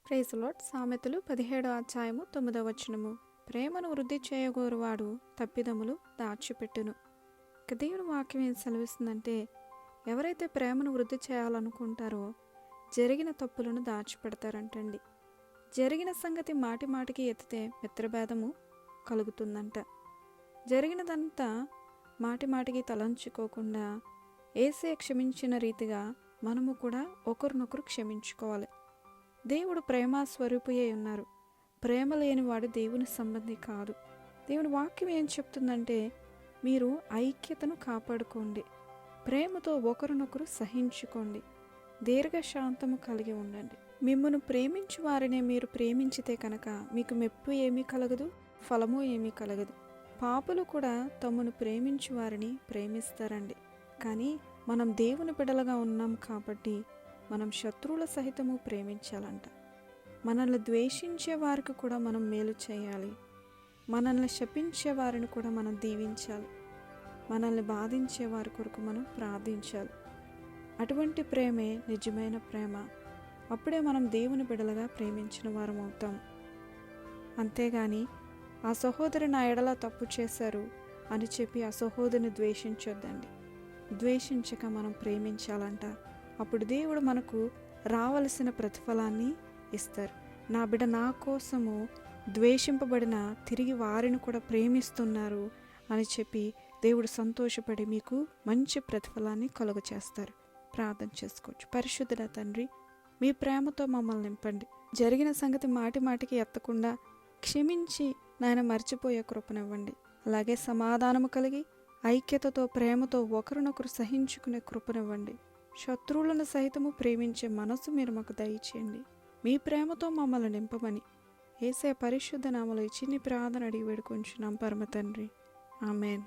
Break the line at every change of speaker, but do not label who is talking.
Praise lord. సామెతలు 17వ అధ్యాయము 9వ వచనము. ప్రేమను వృద్ధి చేయగోరువాడు తప్పిదములు దాచిపెట్టును. ఇక దేవుని వాక్యం ఏం సెలవిస్తుందంటే, ఎవరైతే ప్రేమను వృద్ధి చేయాలనుకుంటారో జరిగిన తప్పులను దాచిపెడతారంటండి. జరిగిన సంగతి మాటి మాటికి ఎత్తితే మిత్రభేదము కలుగుతుందంట. జరిగినదంతా మాటి మాటికి తలంచుకోకుండా యేసే క్షమించిన రీతిగా మనము కూడా ఒకరినొకరు క్షమించుకోవాలి. దేవుడు ప్రేమ స్వరూపియే ఉన్నారు. ప్రేమ లేనివాడు దేవుని సంబంధి కాదు. దేవుని వాక్యం ఏం చెప్తుందంటే, మీరు ఐక్యతను కాపాడుకోండి, ప్రేమతో ఒకరినొకరు సహించుకోండి, దీర్ఘశాంతము కలిగి ఉండండి. మిమ్మను ప్రేమించు వారినే మీరు ప్రేమించితే కనుక మీకు మెప్పు ఏమీ కలగదు, ఫలము ఏమీ కలగదు. పాపులు కూడా తమను ప్రేమించు వారిని ప్రేమిస్తారండి. కానీ మనం దేవుని బిడ్డలుగా ఉన్నాం కాబట్టి మనం శత్రువుల సహితము ప్రేమించాలంట. మనల్ని ద్వేషించే వారికి కూడా మనం మేలు చేయాలి. మనల్ని శపించే వారిని కూడా మనం దీవించాలి. మనల్ని బాధించే వారి కొరకు మనం ప్రార్థించాలి. అటువంటి ప్రేమే నిజమైన ప్రేమ. అప్పుడే మనం దేవుని బిడ్డలుగా ప్రేమించిన వారం అవుతాం. అంతేగాని ఆ సహోదరి నా ఎడల తప్పు చేశారు అని చెప్పి ఆ సహోదరిని ద్వేషించొద్దండి. ద్వేషించక మనం ప్రేమించాలంట. అప్పుడు దేవుడు మనకు రావలసిన ప్రతిఫలాన్ని ఇస్తారు. నా బిడ్డ నా కోసము ద్వేషింపబడిన తిరిగి వారిని కూడా ప్రేమిస్తున్నారు అని చెప్పి దేవుడు సంతోషపడి మీకు మంచి ప్రతిఫలాన్ని కలుగచేస్తారు. ప్రార్థన చేసుకోవచ్చు. పరిశుద్ధుడ తండ్రి, మీ ప్రేమతో మమ్మల్ని నింపండి. జరిగిన సంగతి మాటి మాటికి ఎత్తకుండా క్షమించి నాయన మర్చిపోయే కృపనివ్వండి. అలాగే సమాధానము కలిగి ఐక్యతతో ప్రేమతో ఒకరినొకరు సహించుకునే కృపనివ్వండి. శత్రువులను సైతము ప్రేమించే మనసు మీరు మాకు దయచేయండి. మీ ప్రేమతో మమ్మల్ని నింపమని యేసయ్య పరిశుద్ధ నామములో ఈ చిన్ని ప్రార్థన అడిగి వేడుకొంచున్నాం పరమ తండ్రి. ఆమేన్.